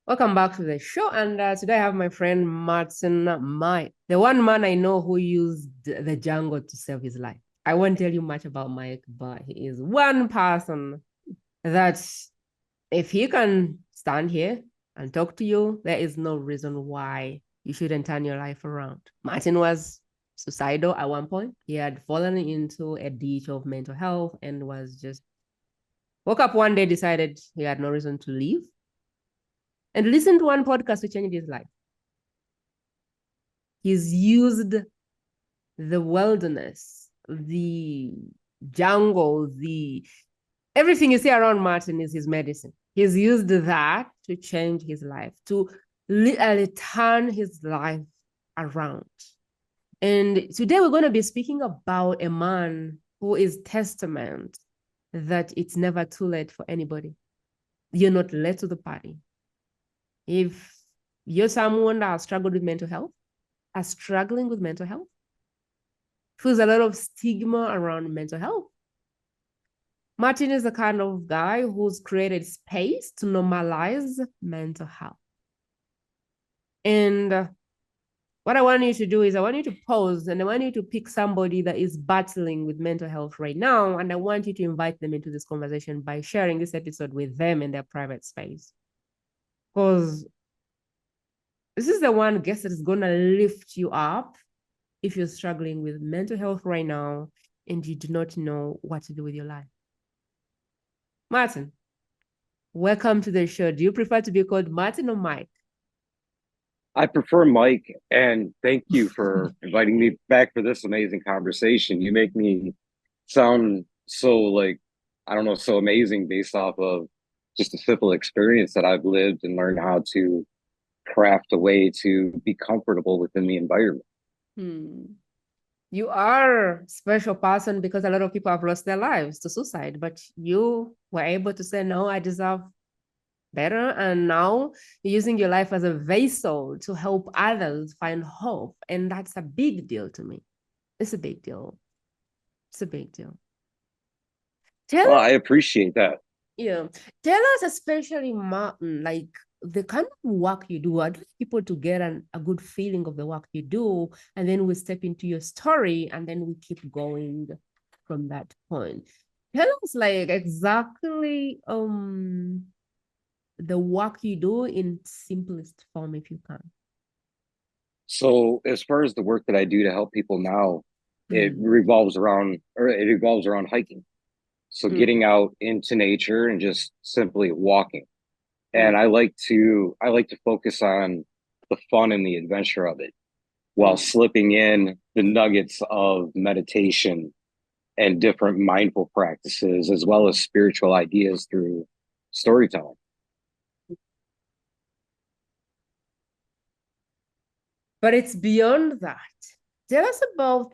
Welcome back to the show. And today I have my friend Martin Mike, the one man I know who used the jungle to save his life. I won't tell you much about Mike, but he is one person that if he can stand here and talk to you, there is no reason why you shouldn't turn your life around. Martin was suicidal at one point. He had fallen into a ditch of mental health and was just woke up one day, decided he had no reason to live and listened to one podcast to change his life. He's used the wilderness, the jungle, the everything you see around Martin is his medicine. He's used that to change his life, to literally turn his life around. And today we're going to be speaking about a man who is testament that it's never too late for anybody. You're not late to the party. If you're someone that has struggled with mental health, are struggling with mental health, feels a lot of stigma around mental health. Martin is the kind of guy who's created space to normalize mental health. And what I want you to do is I want you to pause and I want you to pick somebody that is battling with mental health right now. And I want you to invite them into this conversation by sharing this episode with them in their private space. Because this is the one guest that is going to lift you up if you're struggling with mental health right now and you do not know what to do with your life. Martin, welcome to the show. Do you prefer to be called Martin or Mike? I prefer Mike, and thank you for inviting me back for this amazing conversation. You make me sound so I don't know, so amazing based off of just a simple experience that I've lived and learned how to craft a way to be comfortable within the environment. Hmm. You are a special person because a lot of people have lost their lives to suicide, but you were able to say, no, I deserve better. And now you're using your life as a vessel to help others find hope. And that's a big deal to me. It's a big deal. It's a big deal. Tell Well, us, I appreciate that. yeah, tell us, especially Martin, like the kind of work you do. I'd like people to get a good feeling of the work you do. And then we step into your story and then we keep going from that point. Tell us like exactly the work you do in simplest form if you can. So, as far as the work that I do to help people now, Mm, it revolves around hiking. So, getting mm, out into nature and just simply walking. And mm, I like to focus on the fun and the adventure of it while mm. slipping in the nuggets of meditation and different mindful practices as well as spiritual ideas through storytelling. But it's beyond that. Tell us about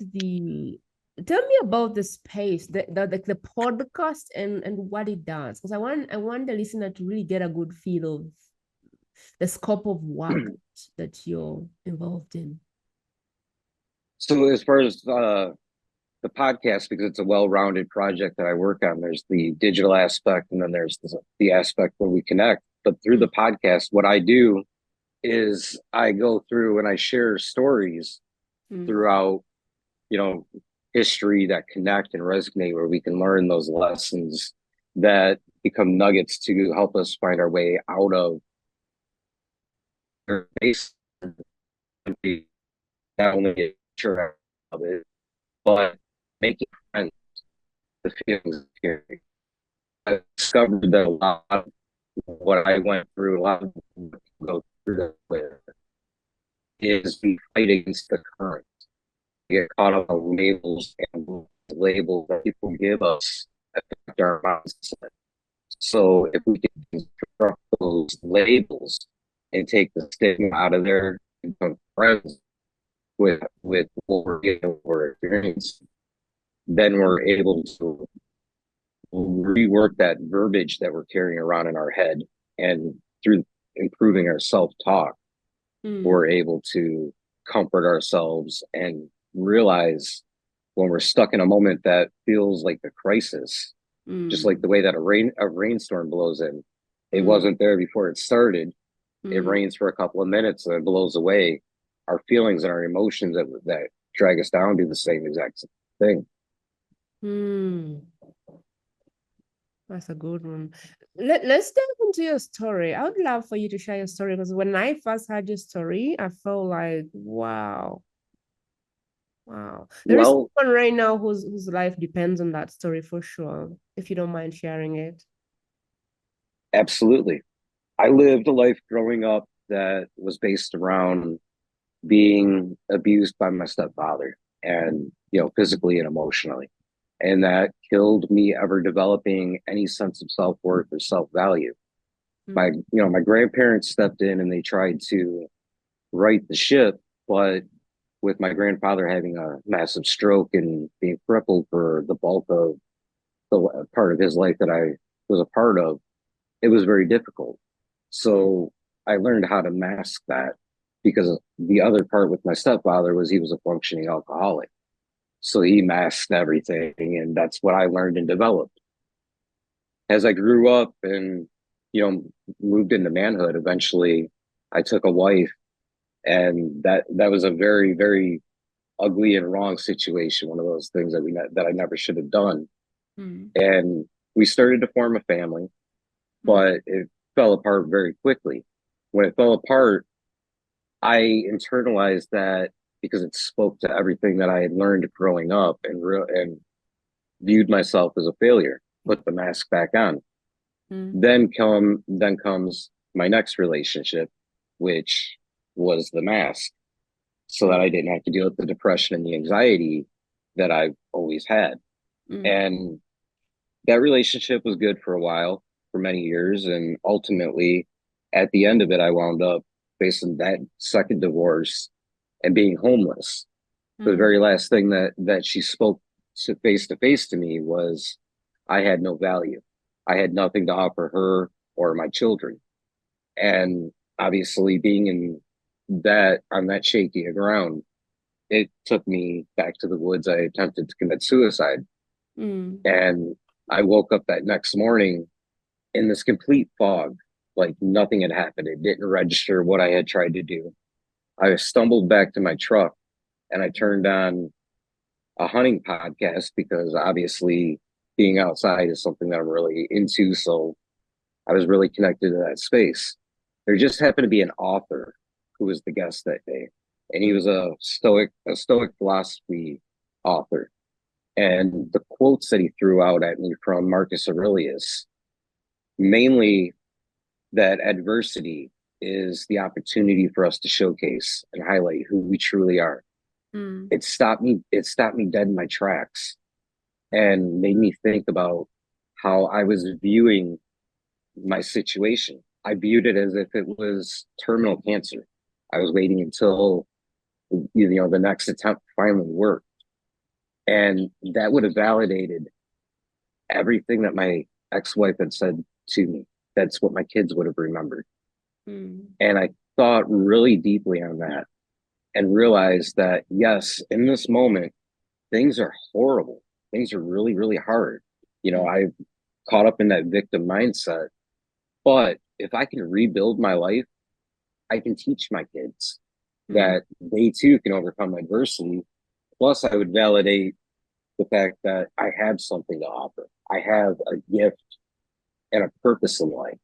tell me about the space, the podcast and what it does. Because I want the listener to really get a good feel of the scope of work that you're involved in. So as far as the podcast, because it's a well-rounded project that I work on, there's the digital aspect and then there's the aspect where we connect. But through the Mm, podcast, what I do is I go through and I share stories mm, throughout, you know, history that connect and resonate where we can learn those lessons that become nuggets to help us find our way out of our base, not only get sure of it, but making friends with feelings here. I discovered that a lot of what I went through, a lot of people go through that with is we fight against the current. We get caught up on labels and labels that people give us affect our mindset. So if we can construct those labels and take the stigma out of there and become friends with what we're getting, what we're experiencing, then we're able to rework that verbiage that we're carrying around in our head. And through improving our self-talk, mm, we're able to comfort ourselves and realize when we're stuck in a moment that feels like the crisis, just like mm, the way that a rainstorm blows in. It mm, wasn't there before it started, It Mm. rains for a couple of minutes and it blows away. Our feelings and our emotions that drag us down do the same exact thing. Mm. That's a good one. Let's dive into your story. I would love for you to share your story because when I first heard your story, I felt like, wow, wow. There is Well, someone right now whose life depends on that story for sure, if you don't mind sharing it. absolutely. I lived a life growing up that was based around being abused by my stepfather and, physically and emotionally. And that killed me ever developing any sense of self-worth or self-value. Mm. My grandparents stepped in and they tried to right the ship, but with my grandfather having a massive stroke and being crippled for the bulk of the part of his life that I was a part of, it was very difficult. Mm. So I learned how to mask that because the other part with my stepfather was he was a functioning alcoholic. So he masked everything. And that's what I learned and developed. As I grew up and, you know, moved into manhood, eventually I took a wife, and that was a very, very ugly and wrong situation. One of those things that I never should have done. Mm. And we started to form a family, Mm. but it fell apart very quickly. When it fell apart, I internalized that because it spoke to everything that I had learned growing up and viewed myself as a failure. Put the mask back on. Mm. Then comes my next relationship, which was the mask, so Mm. that I didn't have to deal with the depression and the anxiety that I've always had. Mm. And that relationship was good for a while, for many years, and ultimately, at the end of it, I wound up facing that second divorce and being homeless. The Mm. very last thing that she spoke to face to me was, I had no value. I had nothing to offer her or my children. And obviously, being in that on that shaky ground, it took me back to the woods. I attempted to commit suicide, Mm. and I woke up that next morning in this complete fog, like nothing had happened. It didn't register what I had tried to do. I stumbled back to my truck and I turned on a hunting podcast because obviously being outside is something that I'm really into. So I was really connected to that space. There just happened to be an author who was the guest that day, and he Mm. was a stoic philosophy author. And the quotes that he threw out at me from Marcus Aurelius, mainly that adversity is the opportunity for us to showcase and highlight who we truly are. Mm. It stopped me dead in my tracks and made me think about how I was viewing my situation. I viewed it as if it was terminal cancer. I was waiting until the next attempt finally worked, and that would have validated everything that my ex-wife had said to me. That's what my kids would have remembered. Mm. And I thought really deeply on that and realized that yes, in this moment, things are horrible. Things are really, really hard. Mm. I caught up in that victim mindset. But if I can rebuild my life, I can teach my kids Mm. that they too can overcome adversity. Plus, I would validate the fact that I have something to offer. I have a gift and a purpose in life.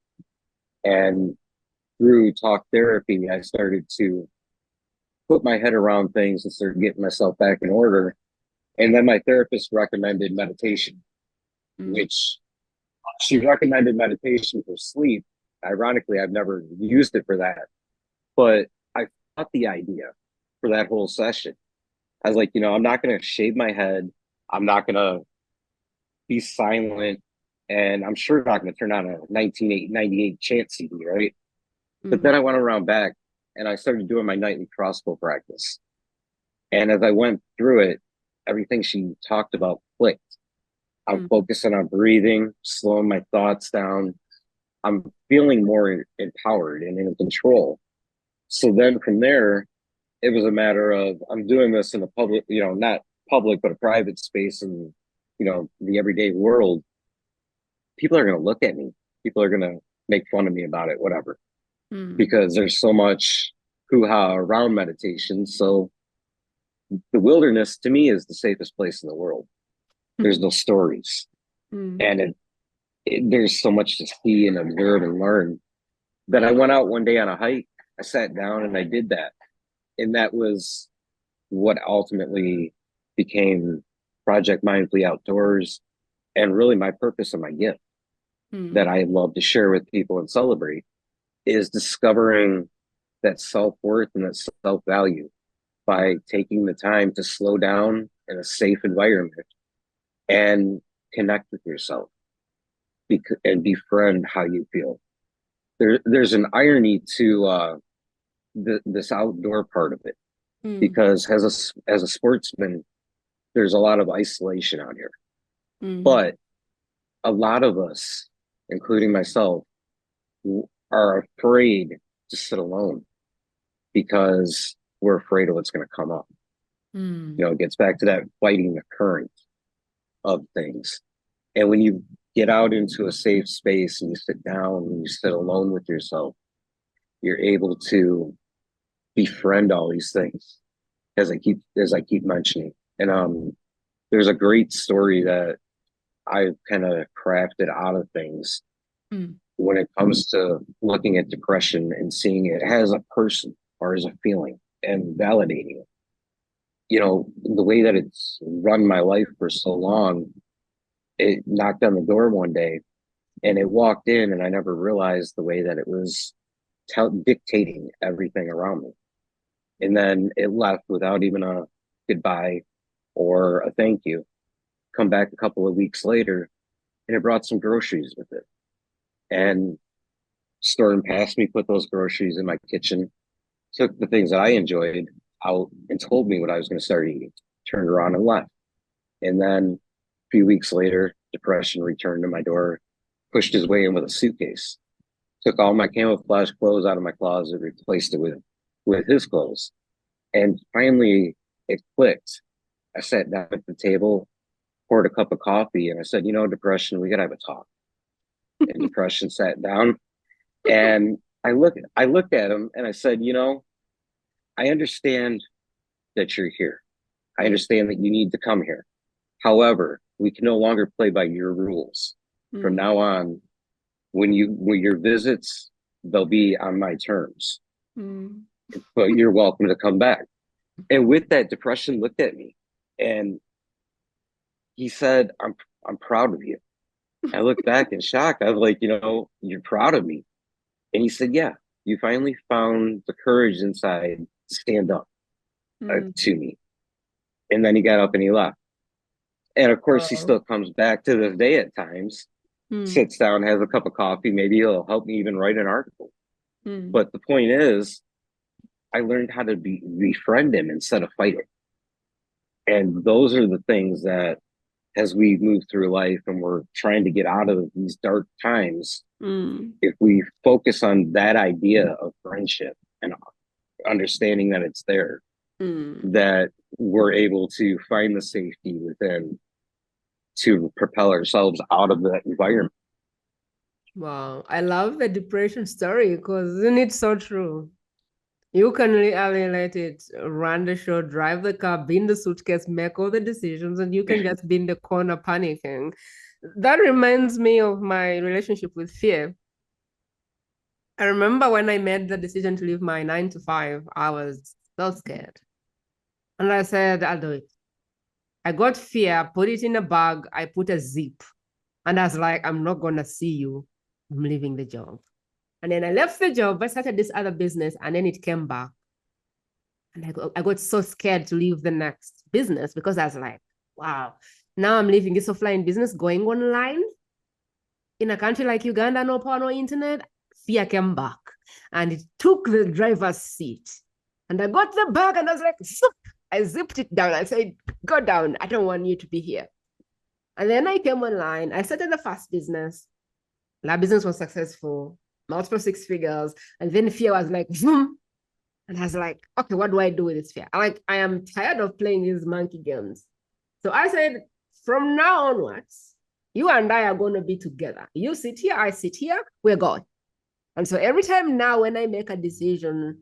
And through talk therapy, I started to put my head around things and start getting myself back in order. And then my therapist recommended meditation, Mm. which she recommended meditation for sleep. Ironically, I've never used it for that, but I thought the idea for that whole session. I was like, I'm not going to shave my head. I'm not going to be silent. And I'm sure not going to turn on a 1998 chant CD, right? But Mm. then I went around back and I started doing my nightly crossbow practice. And as I went through it, everything she talked about clicked. I'm Mm. focusing on breathing, slowing my thoughts down. I'm feeling more empowered and in control. So then from there, it was a matter of I'm doing this in a public, not public, but a private space in, the everyday world. People are going to look at me. People are going to make fun of me about it, whatever. because there's so much hoo-ha around meditation. So the wilderness to me is the safest place in the world. There's no stories, and there's so much to see and observe and learn that I went out one day on a hike. I sat down and I did that, and that was what ultimately became Project Mindfully Outdoors, and really my purpose and my gift that I love to share with people and celebrate is discovering that self-worth and that self-value by taking the time to slow down in a safe environment and connect with yourself and befriend how you feel. There's an irony to this outdoor part of it, because as a sportsman, there's a lot of isolation out here. But a lot of us, including myself, are afraid to sit alone because we're afraid of what's going to come up. You know, it gets back to that fighting the current of things. And when you get out into a safe space and you sit down and you sit alone with yourself, you're able to befriend all these things, as I keep mentioning. And there's a great story that I've kind of crafted out of things when it comes to looking at depression and seeing it as a person or as a feeling and validating it. You know, the way that it's run my life for so long, it knocked on the door one day and it walked in, and I never realized the way that it was dictating everything around me. And then it left without even a goodbye or a thank you. Come back a couple of weeks later, and it brought some groceries with it. And stormed past me, put those groceries in my kitchen, took the things that I enjoyed out and told me what I was going to start eating, turned around and left. And then a few weeks later, depression returned to my door, pushed his way in with a suitcase, took all my camouflage clothes out of my closet, replaced it with his clothes. And finally it clicked. I sat down at the table, poured a cup of coffee, and I said, you know, depression, we got to have a talk. And depression sat down, and I looked at him and I said, you know, I understand that you're here. I understand that you need to come here. However, we can no longer play by your rules. From now on, when your visits, they'll be on my terms. But you're welcome to come back. And with that, depression looked at me and he said, I'm proud of you. I looked back in shock. I was like, you know, you're proud of me. And he said, yeah, you finally found the courage inside to stand up to me. And then he got up and he left. And of course, he still comes back to this day at times, sits down, has a cup of coffee. Maybe he'll help me even write an article. But the point is, I learned how to befriend him instead of fight him. And those are the things that, as we move through life and we're trying to get out of these dark times, if we focus on that idea of friendship and understanding that it's there, that we're able to find the safety within to propel ourselves out of that environment. Wow. I love the depression story because isn't it so true? You can really let it run the show, drive the car, be in the suitcase, make all the decisions, and you can just be in the corner panicking. That reminds me of my relationship with fear. I remember when I made the decision to leave my 9 to 5, I was so scared. And I said, I'll do it. I got fear, put it in a bag, I put a zip. And I was like, I'm not going to see you. I'm leaving the job. And then I left the job, I started this other business, and then it came back. And I got so scared to leave the next business because I was like, wow, now I'm leaving this offline business, going online in a country like Uganda, no power, no internet. Fear came back and it took the driver's seat. And I got the bag and I was like, zip. I zipped it down. I said, go down. I don't want you to be here. And then I came online. I started the first business. That business was successful, multiple 6 figures. And then fear was like, zoom. And I was like, okay, what do I do with this fear? I am tired of playing these monkey games. So I said, from now onwards, you and I are going to be together. You sit here, I sit here, we're going. And so every time now when I make a decision,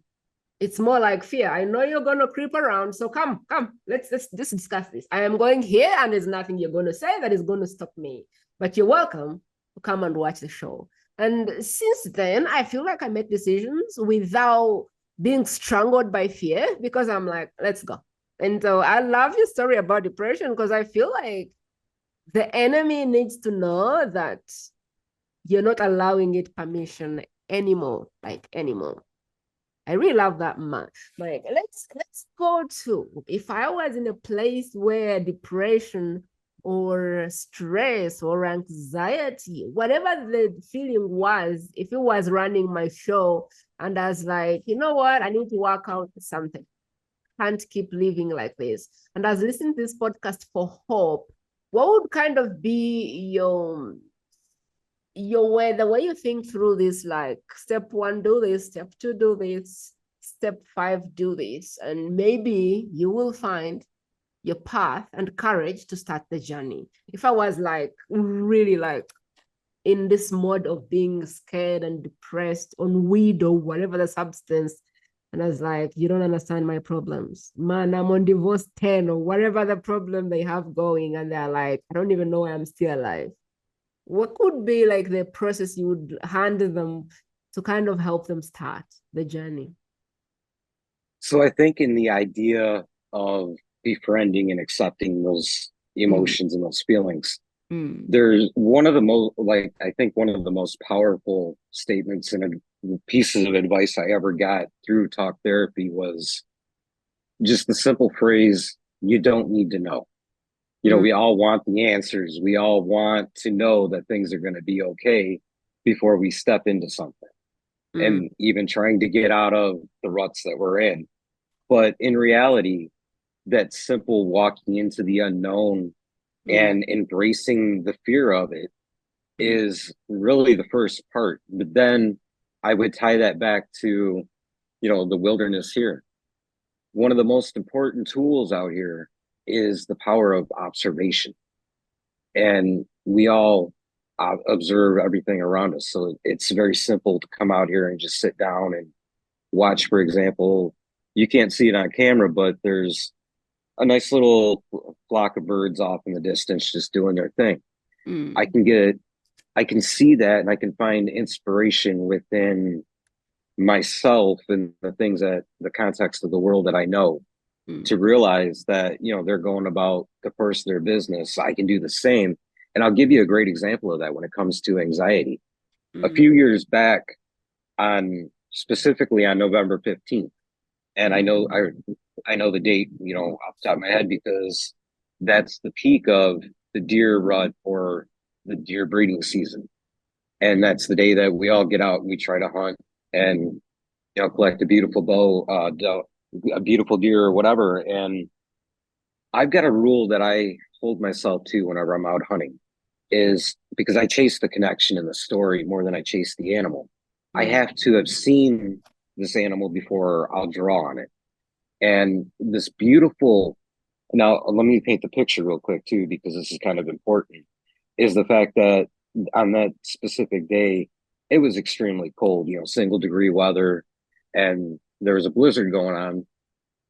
it's more like fear. I know you're going to creep around. So come, let's just discuss this. I am going here and there's nothing you're going to say that is going to stop me. But you're welcome to come and watch the show. And since then, I feel like I make decisions without being strangled by fear because I'm like, let's go. And so I love your story about depression because I feel like the enemy needs to know that you're not allowing it permission anymore, like anymore. I really love that man. Like, let's go to if I was in a place where depression or stress or anxiety, whatever the feeling was, if it was running my show and I was like, you know what, I need to work out something. Can't keep living like this. And I was listening to this podcast for hope. What would kind of be your way, the way you think through this, like step one, do this, step two, do this, step five, do this. And maybe you will find your path and courage to start the journey. If I was like really like in this mode of being scared and depressed on weed or whatever the substance, and I was like, you don't understand my problems. Man, I'm on divorce 10 or whatever the problem they have going. And they're like, I don't even know why I'm still alive. What could be like the process you would hand them to kind of help them start the journey? So I think in the idea of befriending and accepting those emotions and those feelings, there's one of the most, like, I think one of the most powerful statements and pieces of advice I ever got through talk therapy was just the simple phrase, you don't need to know. You know, we all want the answers. We all want to know that things are going to be okay before we step into something and even trying to get out of the ruts that we're in. But in reality, that simple walking into the unknown and embracing the fear of it is really the first part. But then I would tie that back to, you know, the wilderness here. One of the most important tools out here is the power of observation. And we all observe everything around us. So it's very simple to come out here and just sit down and watch, for example, you can't see it on camera, but there's a nice little flock of birds off in the distance just doing their thing. I can see that and I can find inspiration within myself and the things that the context of the world that I know to realize that, you know, they're going about the course of their business. I can do the same. And I'll give you a great example of that when it comes to anxiety. A few years back, on specifically on November 15th, and I know the date, you know, off the top of my head because that's the peak of the deer rut or the deer breeding season. And that's the day that we all get out and we try to hunt and, you know, collect a beautiful a beautiful deer or whatever. And I've got a rule that I hold myself to whenever I'm out hunting is because I chase the connection in the story more than I chase the animal. I have to have seen this animal before I'll draw on it. And this beautiful, now let me paint the picture real quick too, because this is kind of important, is the fact that on that specific day, it was extremely cold, you know, single degree weather, and there was a blizzard going on.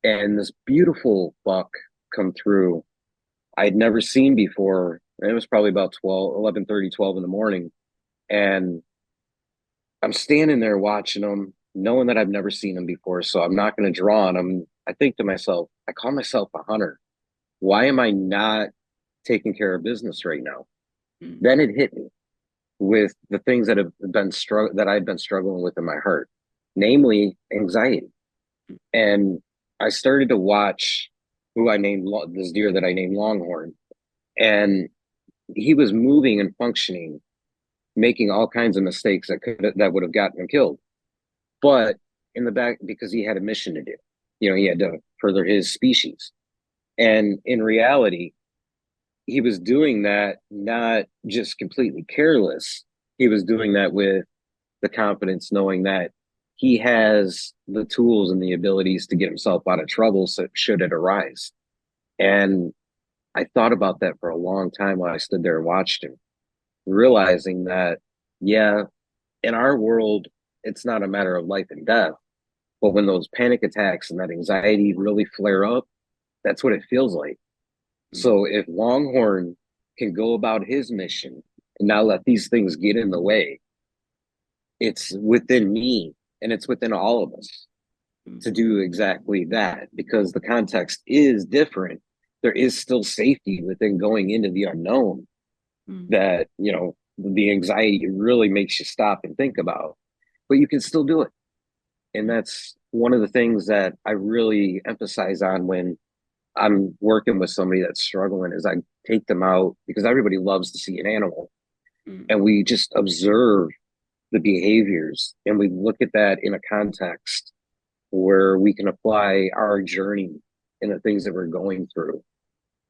And this beautiful buck come through I'd never seen before. And it was probably about 12, 11:30, 12 in the morning. And I'm standing there watching them, knowing that I've never seen them before. So I'm not going to draw on them. I think to myself, I call myself a hunter. Why am I not taking care of business right now? Then it hit me with the things that have been that I've been struggling with in my heart, namely anxiety. And I started to watch who I named this deer that I named Longhorn, and he was moving and functioning, making all kinds of mistakes that would have gotten him killed. But in the back, because he had a mission to do, you know, he had to further his species. And in reality, he was doing that not just completely careless. He was doing that with the confidence, knowing that he has the tools and the abilities to get himself out of trouble so should it arise. And I thought about that for a long time while I stood there and watched him, realizing that, yeah, in our world, it's not a matter of life and death. But when those panic attacks and that anxiety really flare up, that's what it feels like. Mm, So if Longhorn can go about his mission and not let these things get in the way, it's within me and it's within all of us mm, to do exactly that because the context is different. There is still safety within going into the unknown mm, that, the anxiety really makes you stop and think about, but you can still do it. And mm, that's one of the things that I really emphasize on when I'm working with somebody that's struggling is I take them out because everybody loves to see an animal mm, and we just observe the behaviors and we look at that in a context where we can apply our journey and the things that we're going through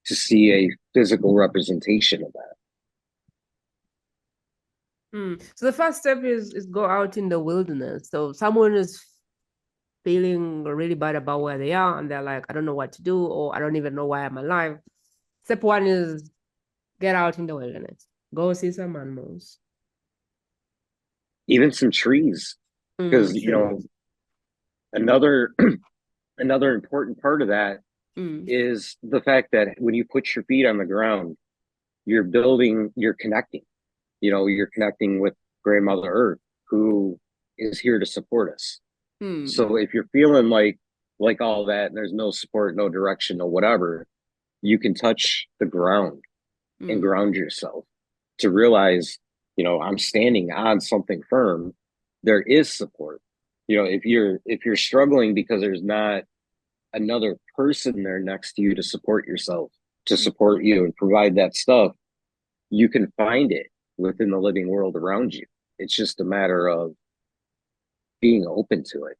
to see a physical representation of that. mm. So the first step is go out in the wilderness. So someone is feeling really bad about where they are and they're like, I don't know what to do, or I don't even know why I'm alive. Step one is get out in the wilderness. Go see some animals. Even some trees, Mm, because true. another another important part of that Mm, is the fact that when you put your feet on the ground, you're connecting. You're connecting with grandmother Earth, who is here to support us. mm, So if you're feeling like all that and there's no support, no direction, no whatever, you can touch the ground and mm, ground yourself to realize, I'm standing on something firm. There is support. If you're struggling because there's not another person there next to you to support yourself, to mm, support you and provide that stuff, you can find it within the living world around you. It's just a matter of being open to it.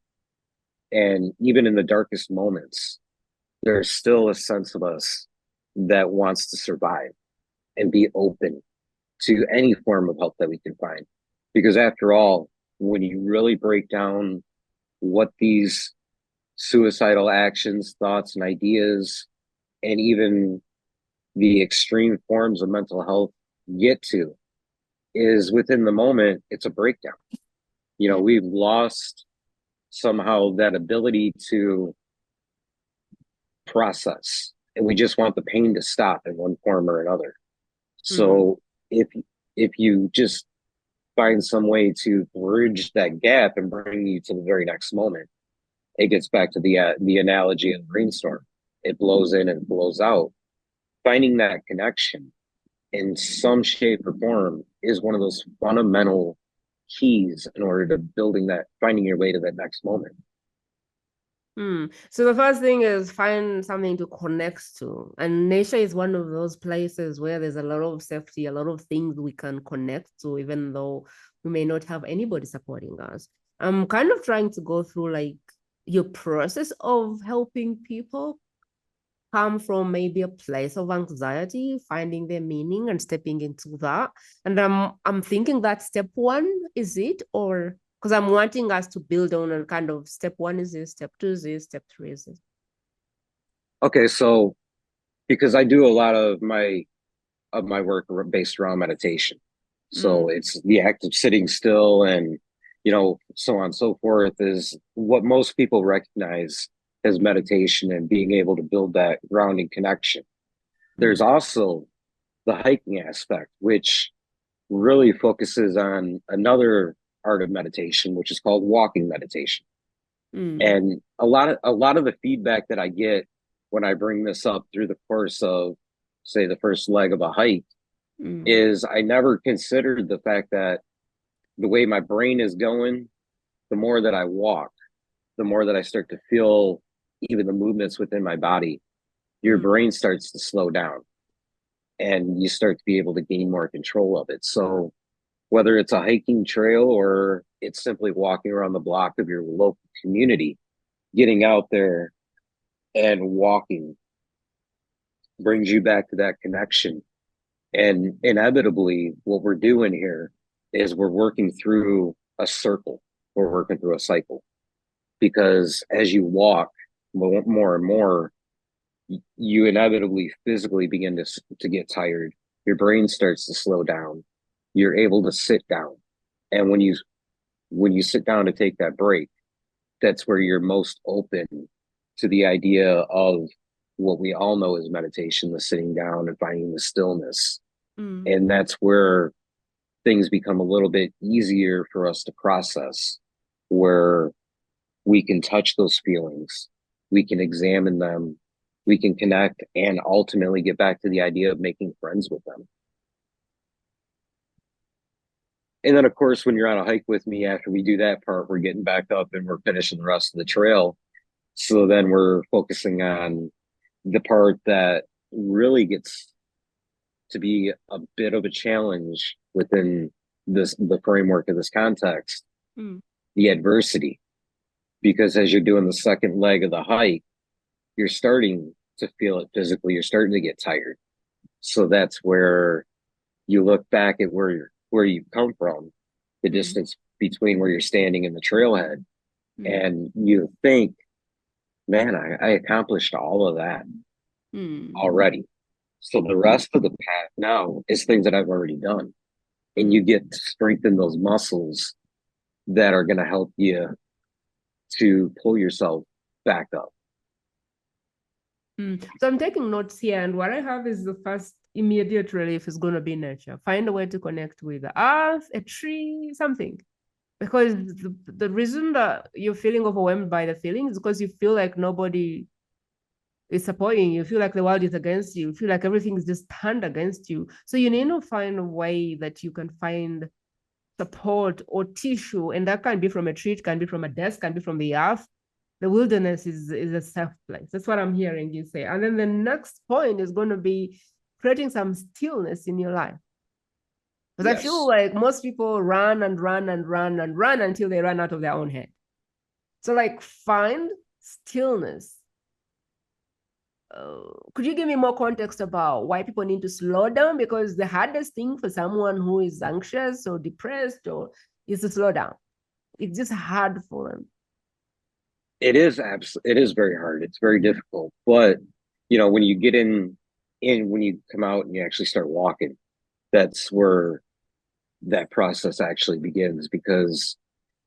And even in the darkest moments, there's still a sense of us that wants to survive and be open to any form of help that we can find. Because after all, when you really break down what these suicidal actions, thoughts, and ideas, and even the extreme forms of mental health get to, is within the moment, it's a breakdown. mm, We've lost somehow that ability to process, and we just want the pain to stop in one form or another. mm, So if if you just find some way to bridge that gap and bring you to the very next moment, it gets back to the analogy of the brainstorm. It blows in and blows out. Finding that connection in some shape or form is one of those fundamental keys in order to finding your way to that next moment. mm. So the first thing is find something to connect to. And nature is one of those places where there's a lot of safety, a lot of things we can connect to, even though we may not have anybody supporting us. I'm kind of trying to go through like your process of helping people come from maybe a place of anxiety, finding their meaning and stepping into that. And I'm thinking that step one is it, or because I'm wanting us to build on and kind of step one is this, step two is this, step three is this. Okay, so because I do a lot of my work based around meditation. So Mm, it's the act of sitting still and, so on and so forth is what most people recognize as meditation and being able to build that grounding connection. There's mm, also the hiking aspect, which really focuses on another art of meditation, which is called walking meditation. mm, And a lot of the feedback that I get when I bring this up through the course of, say, the first leg of a hike mm, is I never considered the fact that the way my brain is going, the more that I walk, the more that I start to feel even the movements within my body, your mm, brain starts to slow down and you start to be able to gain more control of it. So whether it's a hiking trail or it's simply walking around the block of your local community, getting out there and walking brings you back to that connection. And inevitably, what we're doing here is we're working through a circle, we're working through a cycle. Because as you walk more and more, you inevitably physically begin to get tired. Your brain starts to slow down. You're able to sit down. And when you when you sit down to take that break, that's where you're most open to the idea of what we all know is meditation, the sitting down and finding the stillness. Mm. And that's where things become a little bit easier for us to process, where we can touch those feelings, we can examine them, we can connect, and ultimately get back to the idea of making friends with them. And then, of course, when you're on a hike with me, after we do that part, we're getting back up and we're finishing the rest of the trail. So then we're focusing on the part that really gets to be a bit of a challenge within the framework of this context, Mm. the adversity. Because as you're doing the second leg of the hike, you're starting to feel it physically. You're starting to get tired. So that's where you look back at where you've come from, the Mm. distance between where you're standing and the trailhead, Mm. and you think, man, I accomplished all of that Mm. already. So the rest of the path now is things that I've already done. And Mm. you get to strengthen those muscles that are going to help you to pull yourself back up. Mm. So I'm taking notes here, and what I have is the first immediate relief is going to be nature. Find a way to connect with the earth, a tree, something. Because the reason that you're feeling overwhelmed by the feeling is because you feel like nobody is supporting you. You feel like the world is against you. You feel like everything is just turned against you. So you need to find a way that you can find support or tissue, and that can be from a tree, it can be from a desk, can be from the earth. The wilderness is a safe place. That's what I'm hearing you say. And then the next point is going to be creating some stillness in your life. Because I feel Yes. like most people run and run and run and run until they run out of their own head. So, like, find stillness. Could you give me more context about why people need to slow down? Because the hardest thing for someone who is anxious or depressed or is to slow down. It's just hard for them. It is very hard. It's very difficult. But when you get in when you come out and you actually start walking, that's where that process actually begins, because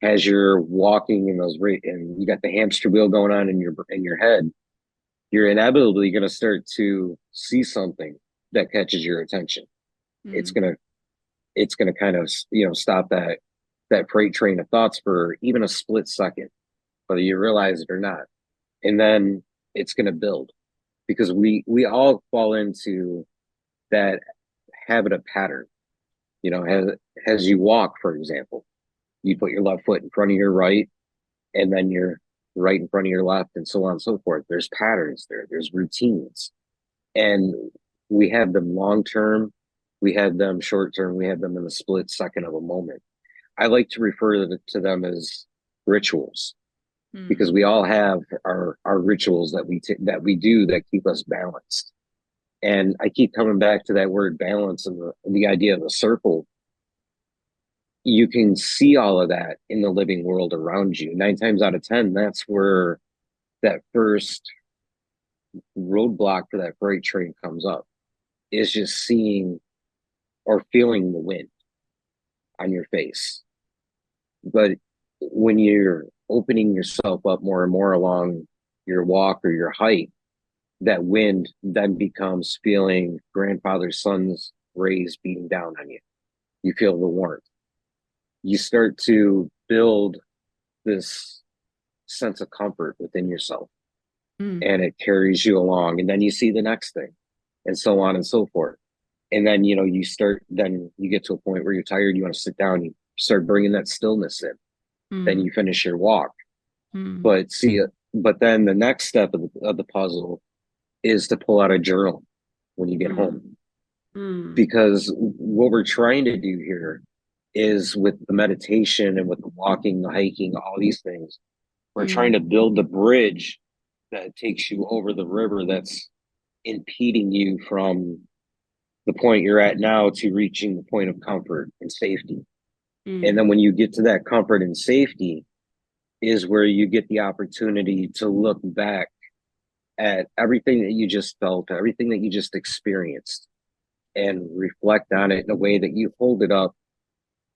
as you're walking in those and you got the hamster wheel going on in your head, you're inevitably going to start to see something that catches your attention. It's Mm. going to it's going to kind of stop that freight train of thoughts for even a split second, whether you realize it or not. And then it's going to build, because we all fall into that habit of pattern. As you walk, for example, you put your left foot in front of your right, and then your right in front of your left, and so on and so forth. There's patterns there's routines, and we have them long term, we have them short term, we have them in the split second of a moment. I like to refer to them as rituals, because Mm. we all have our rituals that we do that keep us balanced. And I keep coming back to that word balance and the idea of a circle. You can see all of that in the living world around you. 9 times out of 10, that's where that first roadblock for that freight train comes up, is just seeing or feeling the wind on your face. But when you're opening yourself up more and more along your walk or your hike, that wind then becomes feeling grandfather's son's rays beating down on you. You feel the warmth. You start to build this sense of comfort within yourself, Mm. and it carries you along. And then you see the next thing, and so on and so forth. And then, then you get to a point where you're tired, you want to sit down, you start bringing that stillness in. Then Mm. you finish your walk. Mm. But then the next step of the puzzle is to pull out a journal when you get Mm. home, Mm. because what we're trying to do here is, with the meditation and with the walking, the hiking, all these things, we're trying Mm. to build the bridge that takes you over the river that's impeding you from the point you're at now to reaching the point of comfort and safety. And Mm. then when you get to that comfort and safety is where you get the opportunity to look back at everything that you just felt, everything that you just experienced, and reflect on it in a way that you hold it up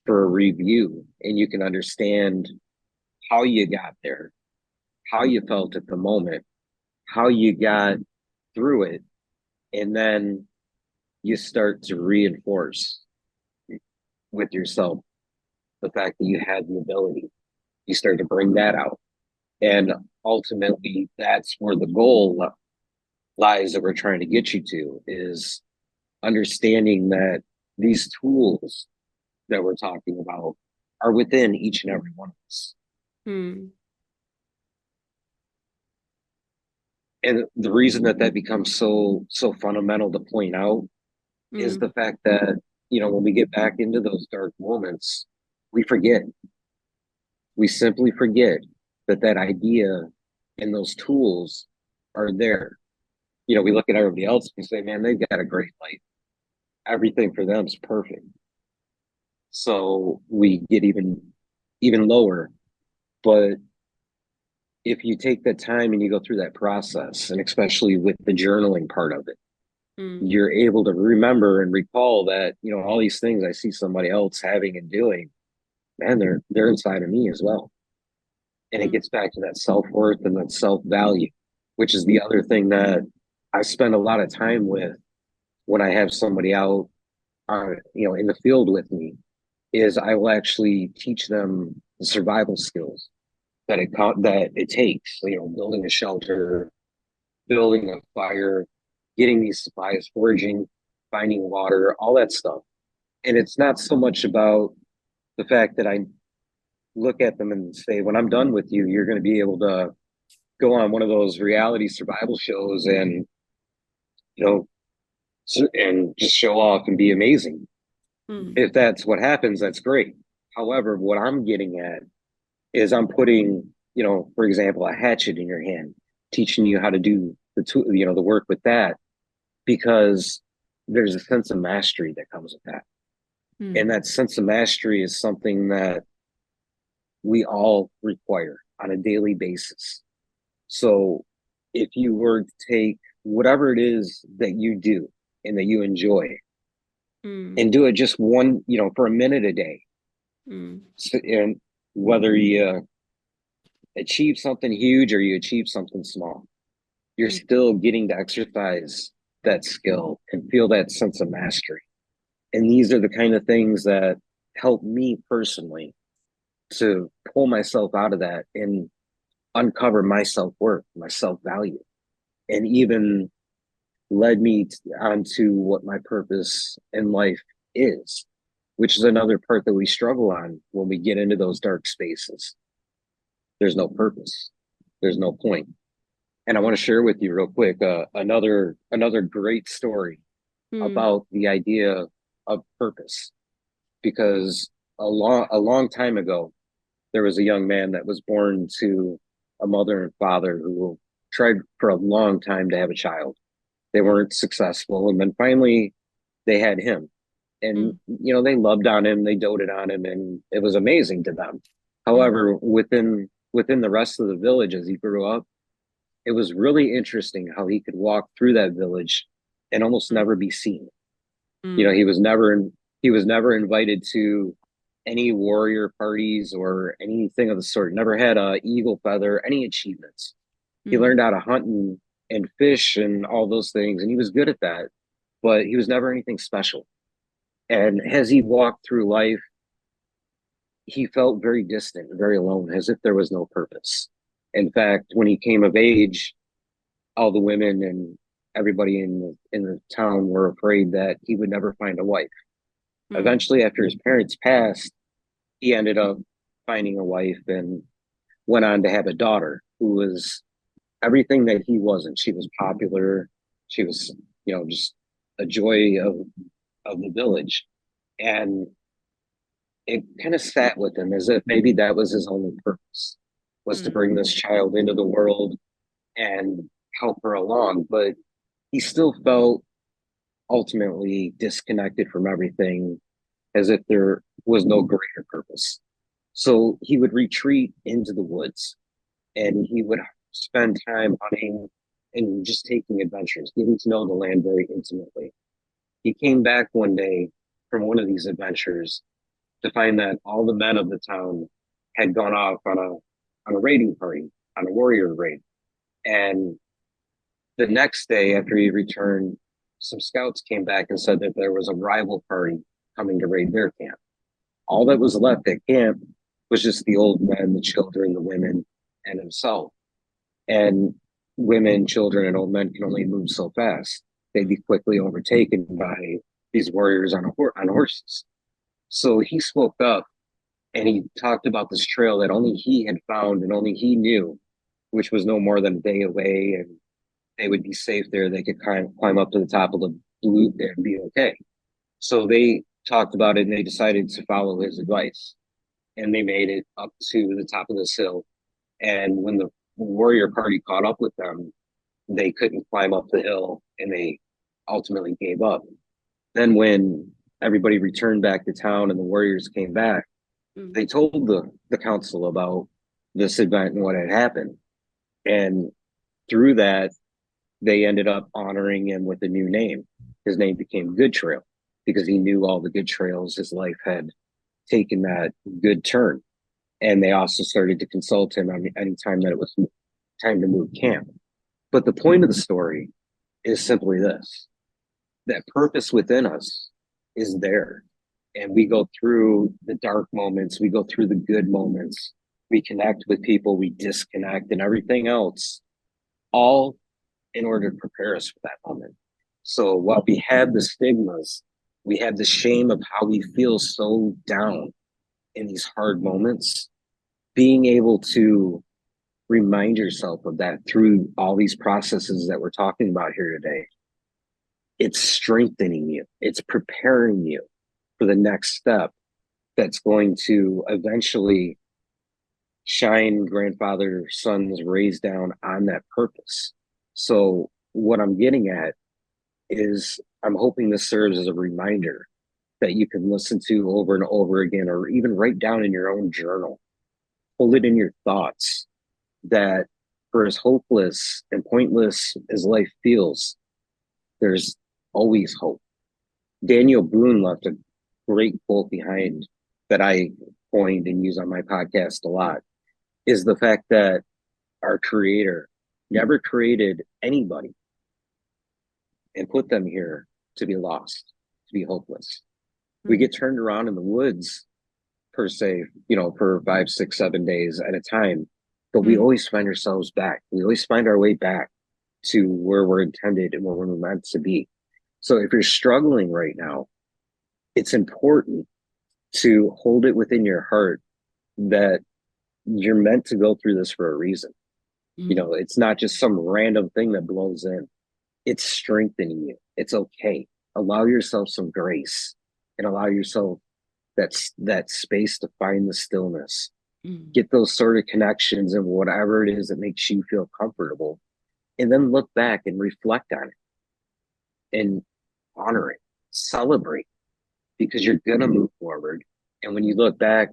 for a review, and you can understand how you got there, how you felt at the moment, how you got through it, and then you start to reinforce with yourself the fact that you had the ability. You start to bring that out. And ultimately, that's where the goal lies that we're trying to get you to is understanding that these tools that we're talking about are within each and every one of us. Mm. And the reason that that becomes so fundamental to point out is Mm. the fact that, when we get back into those dark moments, we forget. We simply forget that that idea and those tools are there. We look at everybody else and say, man, they've got a great life. Everything for them is perfect. So we get even lower. But if you take that time and you go through that process, and especially with the journaling part of it, Mm. you're able to remember and recall that, all these things I see somebody else having and doing, man, they're inside of me as well. And it Mm. gets back to that self-worth and that self-value, which is the other thing that I spend a lot of time with when I have somebody out, in the field with me, is I will actually teach them the survival skills that it takes, building a shelter, building a fire, getting these supplies, foraging, finding water, all that stuff. And it's not so much about the fact that I look at them and say, when I'm done with you, you're going to be able to go on one of those reality survival shows and, you know, and just show off and be amazing. Mm. If that's what happens, that's great. However, what I'm getting at is I'm putting, for example, a hatchet in your hand, teaching you how to do the work with that, because there's a sense of mastery that comes with that. And Mm. that sense of mastery is something that we all require on a daily basis. So if you were to take whatever it is that you do and that you enjoy Mm. and do it just one, for a minute a day, Mm. so, and whether you achieve something huge or you achieve something small, you're Mm. still getting to exercise that skill and feel that sense of mastery. And these are the kind of things that help me personally to pull myself out of that and uncover my self-worth, my self-value, and even led me onto what my purpose in life is, which is another part that we struggle on when we get into those dark spaces. There's no purpose. There's no point. And I want to share with you real quick another great story Mm. about the idea of purpose, because a long time ago there was a young man that was born to a mother and father who tried for a long time to have a child. They Mm. weren't successful, and then finally they had him. And Mm. they loved on him, they doted on him, and it was amazing to them. Mm. However, within the rest of the village as he grew up, it was really interesting how he could walk through that village and almost Mm. never be seen. Mm. He was never invited to any warrior parties or anything of the sort. Never had a eagle feather, any achievements. He Mm. learned how to hunt and fish and all those things, and he was good at that, but he was never anything special. And as he walked through life, he felt very distant, very alone, as if there was no purpose. In fact, when he came of age, all the women and everybody in the town were afraid that he would never find a wife. Mm. Eventually, after his parents passed, he ended up finding a wife and went on to have a daughter who was everything that he wasn't. She was popular. She was, just a joy of the village. And it kind of sat with him as if maybe that was his only purpose, was to Mm. bring this child into the world and help her along. But he still felt ultimately disconnected from everything, as if there was no greater purpose. So he would retreat into the woods and he would spend time hunting and just taking adventures, getting to know the land very intimately. He came back one day from one of these adventures to find that all the men of the town had gone off on a raiding party, on a warrior raid. And the next day after he returned, some scouts came back and said that there was a rival party coming to raid their camp. All that was left at camp was just the old men, the children, the women, and himself. And women, children, and old men can only move so fast. They'd be quickly overtaken by these warriors on horses. So he spoke up and he talked about this trail that only he had found and only he knew, which was no more than a day away, and they would be safe there. They could climb up to the top of the blue and be okay. So they talked about it and they decided to follow his advice. And they made it up to the top of this hill. And when the warrior party caught up with them, they couldn't climb up the hill and they ultimately gave up. Then when everybody returned back to town and the warriors came back, they told the council about this event and what had happened. And through that, they ended up honoring him with a new name. His name became Good Trail because he knew all the good trails. His life had taken that good turn. And they also started to consult him on any time that it was time to move camp. But the point of the story is simply this: that purpose within us is there. And we go through the dark moments, we go through the good moments, we connect with people, we disconnect, and everything else, all in order to prepare us for that moment. So while we have the stigmas, we have the shame of how we feel so down in these hard moments, being able to remind yourself of that through all these processes that we're talking about here today, it's strengthening you, it's preparing you for the next step that's going to eventually shine grandfather son's rays down on that purpose. So what I'm getting at is I'm hoping this serves as a reminder that you can listen to over and over again, or even write down in your own journal, hold it in your thoughts, that for as hopeless and pointless as life feels, there's always hope. Daniel Boone left a great quote behind that I coined and use on my podcast a lot, is the fact that our creator never created anybody and put them here to be lost, to be hopeless. We get turned around in the woods, per se, for 5, 6, 7 days at a time, but we always find ourselves back. We always find our way back to where we're intended and where we're meant to be. So if you're struggling right now, it's important to hold it within your heart that you're meant to go through this for a reason. It's not just some random thing that blows in. It's strengthening you. It's okay. Allow yourself some grace and allow yourself that space to find the stillness. Get those sort of connections and whatever it is that makes you feel comfortable. And then look back and reflect on it and honor it, celebrate, because you're going to move forward. And when you look back,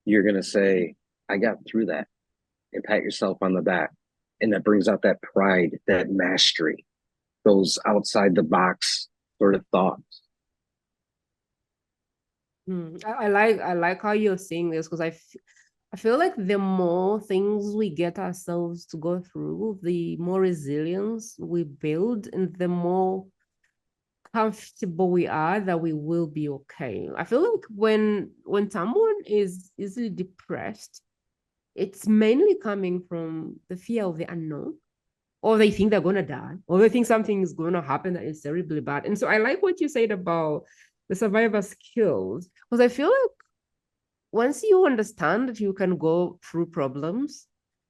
you're going to say, I got through that, and pat yourself on the back. And that brings out that pride, that mastery, those outside the box sort of thoughts. I like how you're saying this, because I feel like the more things we get ourselves to go through, the more resilience we build, and the more comfortable we are that we will be okay. I feel like when someone is easily depressed, it's mainly coming from the fear of the unknown, or they think they're gonna die, or they think something is gonna happen that is terribly bad. And so I like what you said about the survivor skills, because I feel like once you understand that you can go through problems,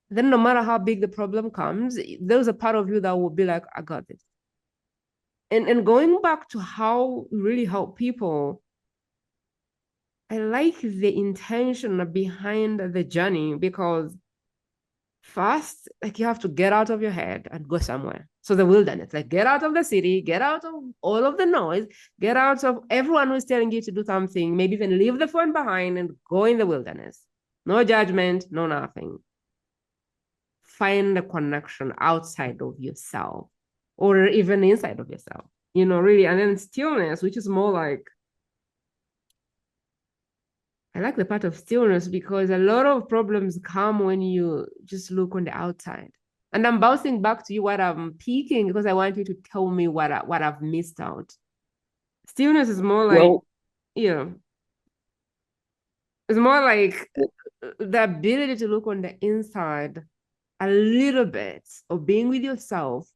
then no matter how big the problem comes, there's a part of you that will be like, I got this. And going back to how we really help people, I like the intention behind the journey, because first, like, you have to get out of your head and go somewhere. So the wilderness, like, get out of the city, get out of all of the noise, get out of everyone who's telling you to do something, maybe even leave the phone behind and go in the wilderness. No judgment, no nothing. Find a connection outside of yourself, or even inside of yourself, really. And then stillness, which is more like I like the part of stillness because a lot of problems come when you just look on the outside. And I'm bouncing back to you what I'm peeking because I want you to tell me what I've missed out. Stillness is more like, Well, you know, it's more like the ability to look on the inside a little bit of being with yourself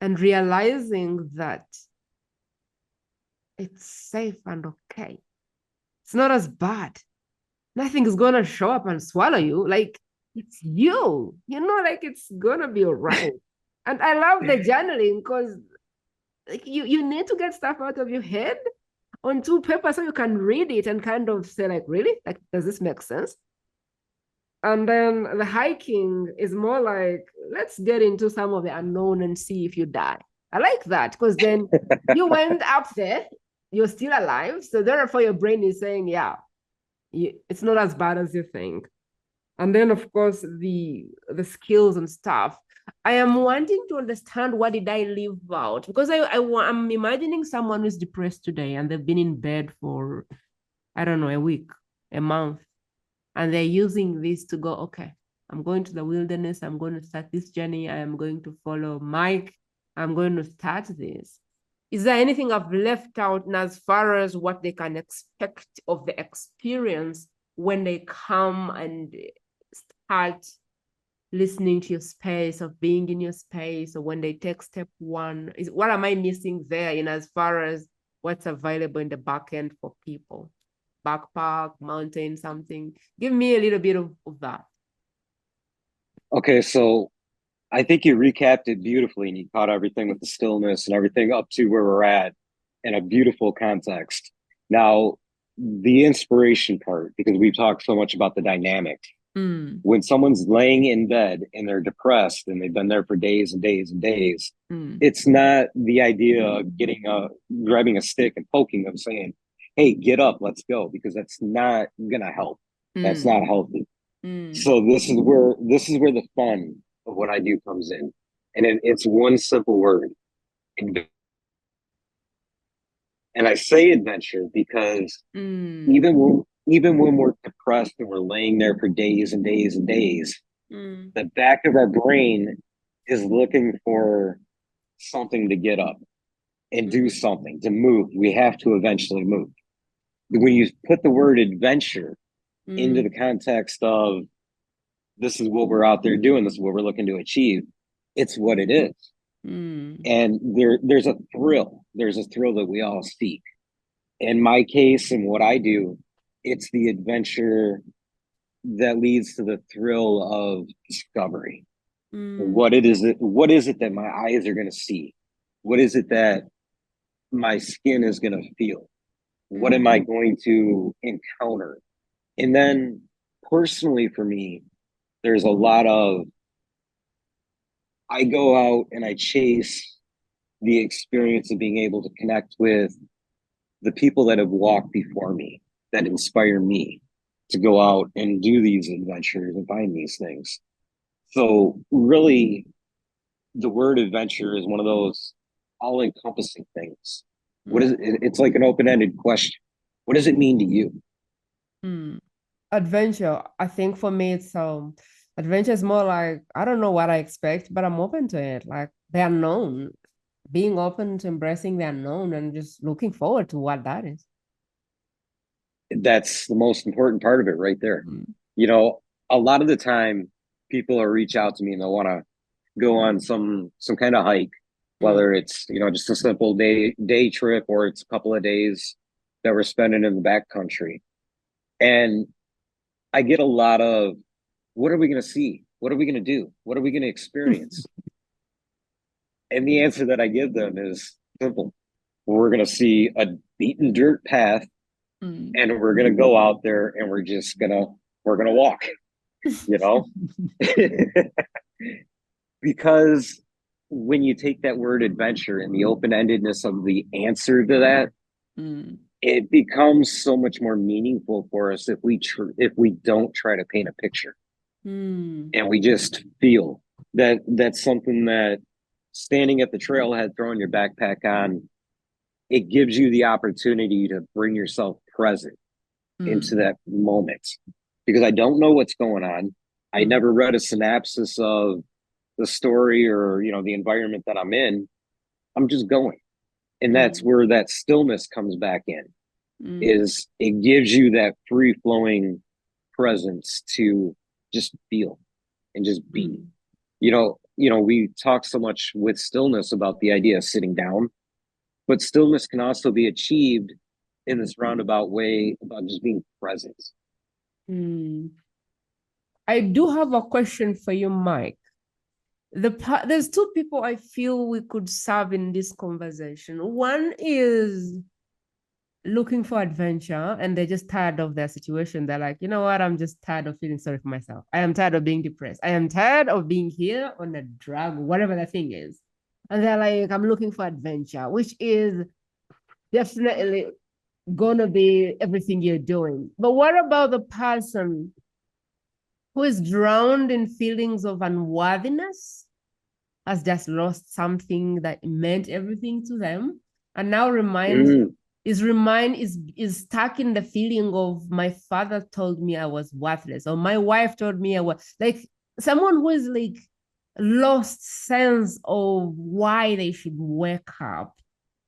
and realizing that it's safe and okay. It's not as bad. Nothing is gonna show up and swallow you. Like it's you, like it's gonna be all right. And I love the journaling because like you need to get stuff out of your head onto paper so you can read it and kind of say, like, really? Like, does this make sense? And then the hiking is more like, let's get into some of the unknown and see if you die. I like that because then you went up there, you're still alive. So therefore, your brain is saying, yeah, it's not as bad as you think. And then, of course, the skills and stuff. I am wanting to understand what did I leave out because I'm imagining someone who's depressed today and they've been in bed for, I don't know, a week, a month, and they're using this to go, okay, I'm going to the wilderness. I'm going to start this journey. I am going to follow Mike. I'm going to start this. Is there anything I've left out as far as what they can expect of the experience when they come and start listening to your space, of being in your space, or when they take step one? What am I missing there in as far as what's available in the back end for people? Backpack, mountain, something. Give me a little bit of that. okay, so I think you recapped it beautifully and you caught everything with the stillness and everything up to where we're at in a beautiful context. Now, the inspiration part, because we've talked so much about the dynamic. When someone's laying in bed and they're depressed and they've been there for days and days and days, it's not the idea of grabbing a stick and poking them saying, hey, get up, let's go, because that's not gonna help. That's not healthy. So this is where the fun of what I do comes in. And it's one simple word. And I say adventure because even when we're depressed and we're laying there for days and days and days, the back of our brain is looking for something to get up and do something, to move. We have to eventually move. When you put the word adventure into the context of this is what we're out there doing, this is what we're looking to achieve, it's what it is. And there's a thrill. There's a thrill that we all seek. In my case, and what I do, it's the adventure that leads to the thrill of discovery. What is it that my eyes are going to see? What is it that my skin is going to feel? What am I going to encounter? And then personally for me, there's a lot of, I go out and I chase the experience of being able to connect with the people that have walked before me, that inspire me to go out and do these adventures and find these things. So really, the word adventure is one of those all-encompassing things. What is it? It's like an open-ended question. What does it mean to you? Adventure. I think for me, it's adventure is more like, I don't know what I expect, but I'm open to it. Like the unknown, being open to embracing the unknown and just looking forward to what that is. That's the most important part of it right there. You know, a lot of the time people will reach out to me and they'll want to go on some kind of hike, whether it's, just a simple day trip or it's a couple of days that we're spending in the backcountry. And I get a lot of, what are we going to see? What are we going to do? What are we going to experience? And the answer that I give them is simple. We're going to see a beaten dirt path and we're going to go out there and we're going to walk, because when you take that word adventure and the open-endedness of the answer to that, it becomes so much more meaningful for us if we don't try to paint a picture and we just feel that that's something that standing at the trailhead, throwing your backpack on, it gives you the opportunity to bring yourself present into that moment because I don't know what's going on. I never read a synopsis of the story or, the environment that I'm in. I'm just going. And that's where that stillness comes back in, is it gives you that free flowing presence to just feel and just be. We talk so much with stillness about the idea of sitting down, but stillness can also be achieved in this roundabout way about just being present. I do have a question for you, Mike. There's two people I feel we could serve in this conversation. One is looking for adventure and they're just tired of their situation. They're like, you know what? I'm just tired of feeling sorry for myself. I am tired of being depressed. I am tired of being here on a drug, whatever the thing is. And they're like, I'm looking for adventure, which is definitely gonna be everything you're doing. But what about the person who is drowned in feelings of unworthiness, has just lost something that meant everything to them, and now is stuck in the feeling of my father told me I was worthless, or my wife told me I was, like, someone who is like lost sense of why they should wake up.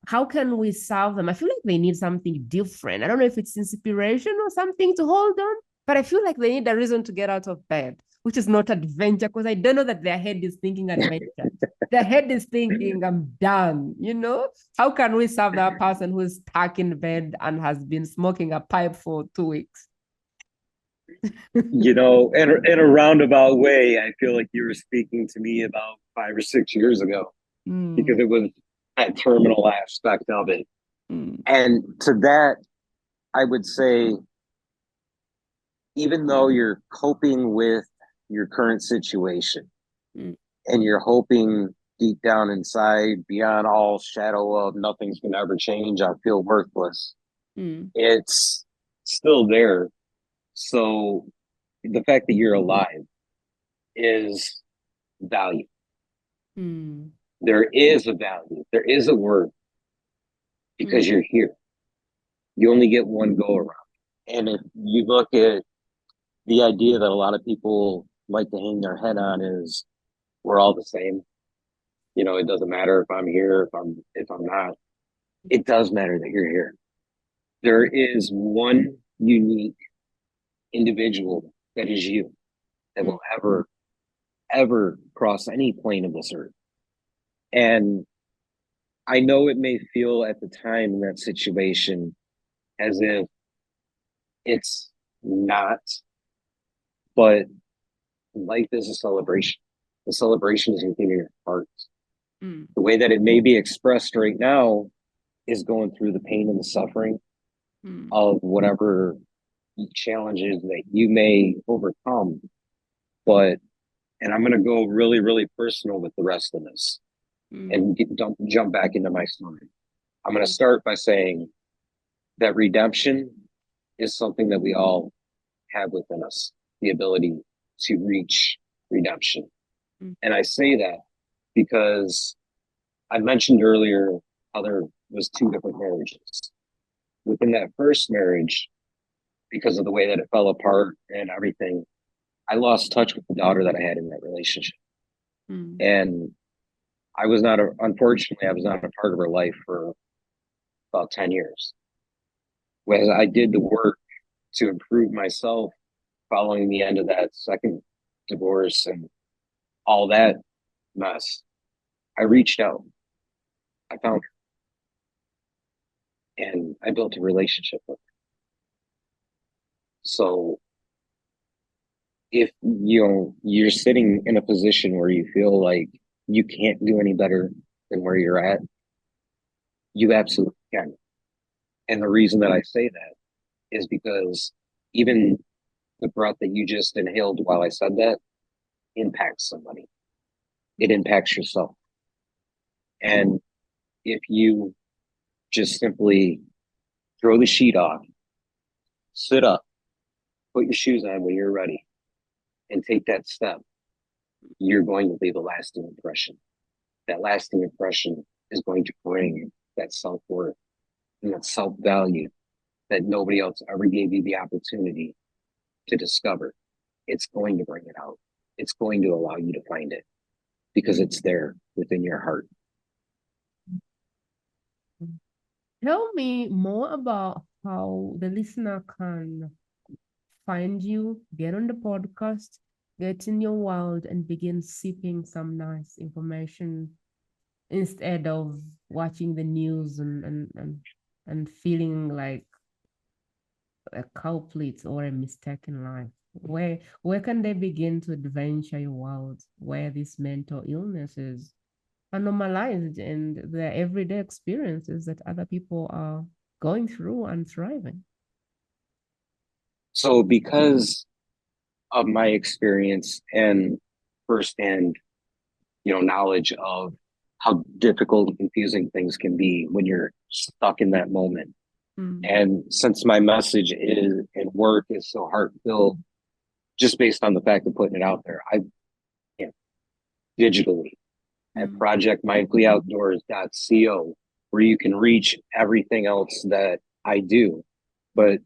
How can we solve them? I feel like they need something different. I don't know if it's inspiration or something to hold on, but I feel like they need a reason to get out of bed, which is not adventure, because I don't know that their head is thinking adventure. Their head is thinking, I'm done. How can we serve that person who is stuck in bed and has been smoking a pipe for 2 weeks? In a roundabout way, I feel like you were speaking to me about 5 or 6 years ago, because it was that terminal aspect of it. And to that, I would say, even though you're coping with your current situation and you're hoping deep down inside, beyond all shadow of nothing's going to ever change, I feel worthless, it's still there. So the fact that you're alive is value. There is a value. There is a word, because you're here. You only get one go around. And if you look at the idea that a lot of people like to hang their head on, is we're all the same. It doesn't matter if I'm here, if I'm not. It does matter that you're here. There is one unique individual that is you, that will ever cross any plane of this earth. And I know it may feel at the time in that situation as if it's not, but life is a celebration. The celebration is within your heart. The way that it may be expressed right now is going through the pain and the suffering of whatever challenges that you may overcome. And I'm going to go really, really personal with the rest of this and jump back into my story. I'm going to start by saying that redemption is something that we all have within us, the ability to reach redemption. And I say that because I mentioned earlier how there was 2 different marriages. Within that first marriage, because of the way that it fell apart and everything, I lost touch with the daughter that I had in that relationship. And unfortunately, I was not a part of her life for about 10 years. Whereas I did the work to improve myself following the end of that second divorce and all that mess. I reached out. I found her. And I built a relationship with her. So if you're sitting in a position where you feel like you can't do any better than where you're at, you absolutely can. And the reason that I say that is because even the breath that you just inhaled while I said that impacts somebody. It impacts yourself. And if you just simply throw the sheet off, sit up, put your shoes on when you're ready, and take that step, you're going to leave a lasting impression. That lasting impression is going to bring that self-worth and that self-value that nobody else ever gave you the opportunity to discover, it's going to bring it out. It's going to allow you to find it because it's there within your heart. Tell me more about how the listener can find you, get on the podcast, get in your world, and begin seeking some nice information instead of watching the news and feeling like a culprit or a mistake in life. Where can they begin to adventure your world where these mental illnesses are normalized and their everyday experiences that other people are going through and thriving? So, because of my experience and firsthand, knowledge of how difficult and confusing things can be when you're stuck in that moment. And since my message is and work is so heartfelt, just based on the fact of putting it out there, I digitally at projectmindfully where you can reach everything else that I do. But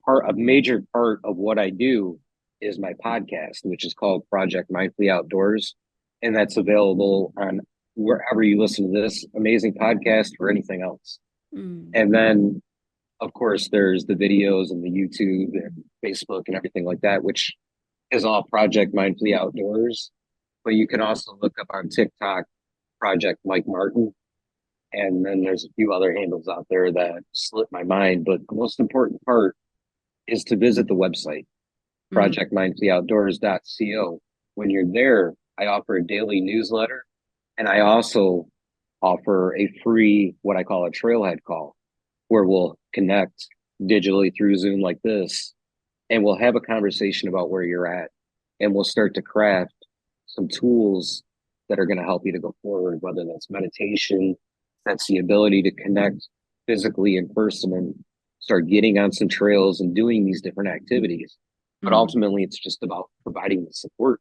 a major part of what I do is my podcast, which is called Project Mindfully Outdoors. And that's available on wherever you listen to this amazing podcast or anything else. And then, of course, there's the videos and the YouTube and Facebook and everything like that, which is all Project Mindfully Outdoors. But you can also look up on TikTok, Project Mike Martin. And then there's a few other handles out there that slip my mind. But the most important part is to visit the website, projectmindfully When you're there, I offer a daily newsletter, and I also offer a free, what I call a trailhead call, where we'll connect digitally through Zoom like this, and we'll have a conversation about where you're at, and we'll start to craft some tools that are going to help you to go forward, whether that's meditation, that's the ability to connect physically in person and start getting on some trails and doing these different activities. But ultimately, it's just about providing the support.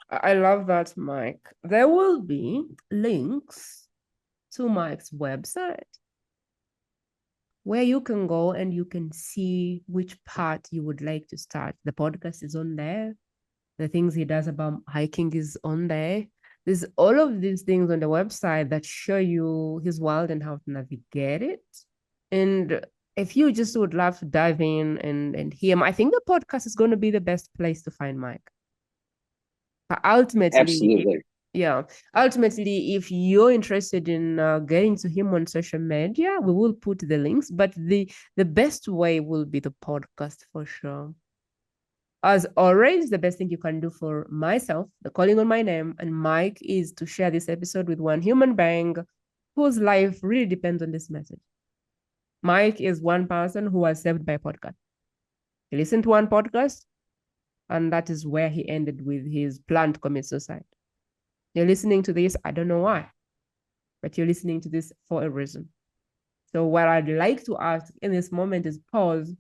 I love that, Mike. There will be links to Mike's website where you can go and you can see which part you would like to start. The podcast is on there. The things he does about hiking is on there. There's all of these things on the website that show you his world and how to navigate it. And if you just would love to dive in and hear him, I think the podcast is going to be the best place to find Mike. But ultimately, absolutely. Yeah. Ultimately, if you're interested in getting to him on social media, we will put the links, but the best way will be the podcast for sure. As always, the best thing you can do for myself, the calling on my name, and Mike is to share this episode with one human being whose life really depends on this message. Mike is one person who was saved by a podcast. He listened to one podcast, and that is where he ended with his plan to commit suicide. You're listening to this, I don't know why, but you're listening to this for a reason. So what I'd like to ask in this moment is pause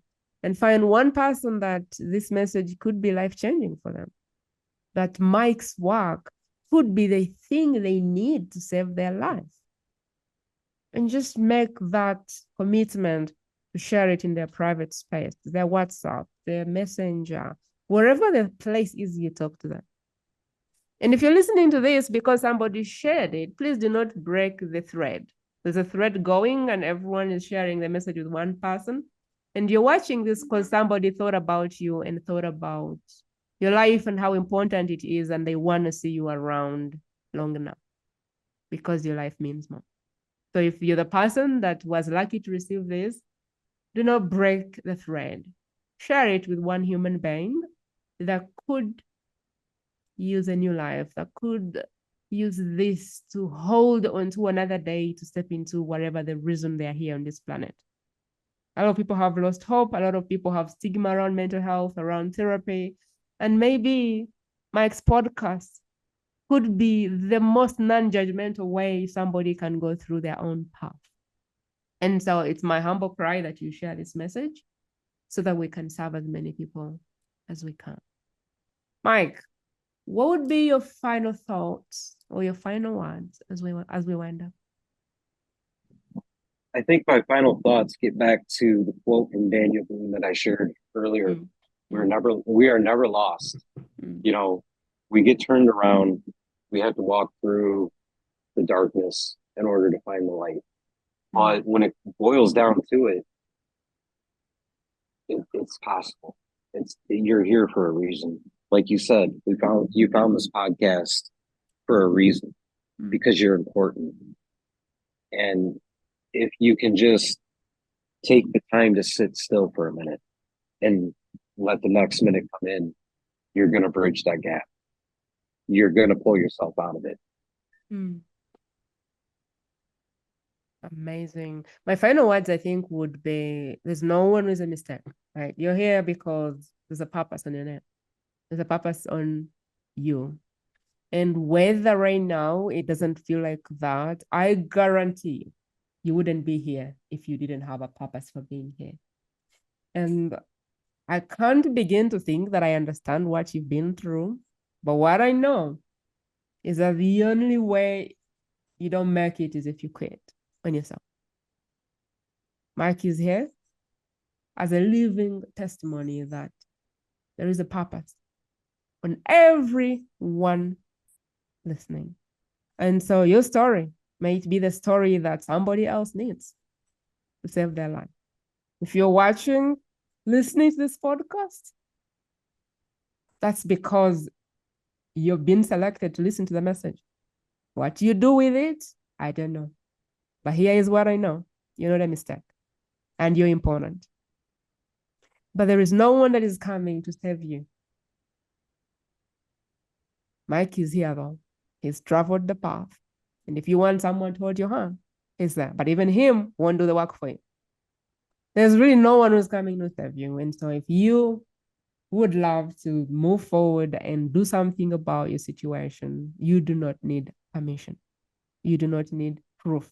and find one person that this message could be life-changing for them. That Mike's work could be the thing they need to save their life. And just make that commitment to share it in their private space, their WhatsApp, their Messenger, wherever the place is you talk to them. And if you're listening to this because somebody shared it, please do not break the thread. There's a thread going and everyone is sharing the message with one person. And you're watching this because somebody thought about you and thought about your life and how important it is, and they want to see you around long enough because your life means more. So if you're the person that was lucky to receive this, do not break the thread. Share it with one human being that could use a new life, that could use this to hold on to another day to step into whatever the reason they are here on this planet. A lot of people have lost hope. A lot of people have stigma around mental health, around therapy. And maybe Mike's podcast could be the most non-judgmental way somebody can go through their own path. And so it's my humble cry that you share this message so that we can serve as many people as we can. Mike, what would be your final thoughts or your final words as we wind up? I think my final thoughts get back to the quote from Daniel Boone that I shared earlier. Mm. We are never lost. Mm. You know, we get turned around. We have to walk through the darkness in order to find the light. But when it boils down to it's possible. You're here for a reason. Like you said, you found this podcast for a reason because you're important. And if you can just take the time to sit still for a minute and let the next minute come in, you're going to bridge that gap. You're going to pull yourself out of it. Amazing. My final words, I think, would be there's no one who's a mistake, right? You're here because there's a purpose on your name. There's a purpose on you. And whether right now it doesn't feel like that, I guarantee you wouldn't be here if you didn't have a purpose for being here. And I can't begin to think that I understand what you've been through, but what I know is that the only way you don't make it is if you quit on yourself. Mike is here as a living testimony that there is a purpose on everyone listening. And so your story might be the story that somebody else needs to save their life. If you're watching, listening to this podcast, that's because you've been selected to listen to the message. What you do with it, I don't know. But here is what I know. You're not a mistake. And you're important. But there is no one that is coming to save you. Mike is here though. He's traveled the path. And if you want someone to hold your hand, he's there. But even him won't do the work for you. There's really no one who's coming to save you. And so if you would love to move forward and do something about your situation, you do not need permission. You do not need proof.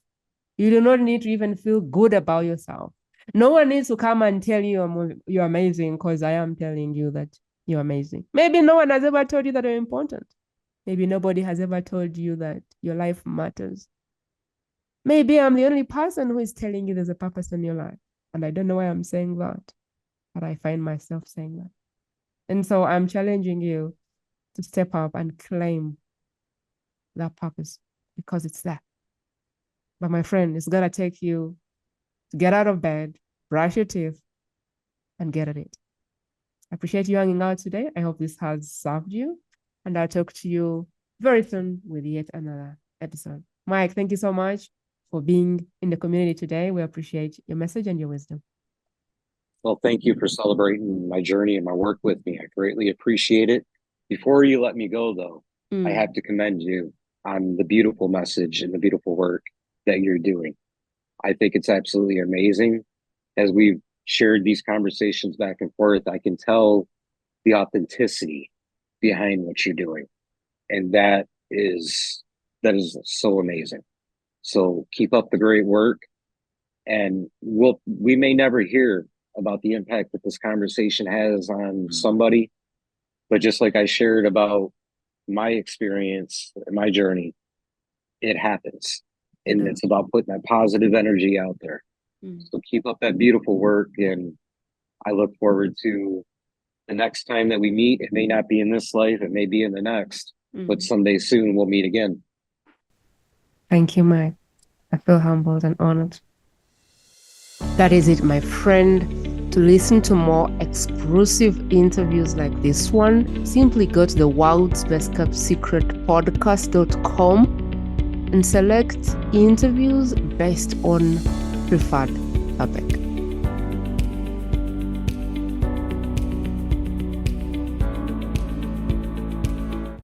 You do not need to even feel good about yourself. No one needs to come and tell you you're amazing because I am telling you that you're amazing. Maybe no one has ever told you that you're important. Maybe nobody has ever told you that your life matters. Maybe I'm the only person who is telling you there's a purpose in your life. And I don't know why I'm saying that, but I find myself saying that. And so I'm challenging you to step up and claim that purpose because it's there. But my friend, it's going to take you to get out of bed, brush your teeth, and get at it. I appreciate you hanging out today. I hope this has served you. And I'll talk to you very soon with yet another episode. Mike, thank you so much for being in the community today. We appreciate your message and your wisdom. Well, thank you for celebrating my journey and my work with me. I greatly appreciate it. Before you let me go, though, I have to commend you on the beautiful message and the beautiful work that you're doing. I think it's absolutely amazing. As we've shared these conversations back and forth, I can tell the authenticity behind what you're doing. And that is so amazing. So keep up the great work. And we may never hear about the impact that this conversation has on somebody, but just like I shared about my experience and my journey, it happens. And it's about putting that positive energy out there. So keep up that beautiful work. And I look forward to the next time that we meet. It may not be in this life, it may be in the next, but someday soon we'll meet again. Thank you, Mike. I feel humbled and honored. That is it, my friend. To listen to more exclusive interviews like this one, simply go to the World's Best Kept Secret podcast.com and select interviews based on preferred topic.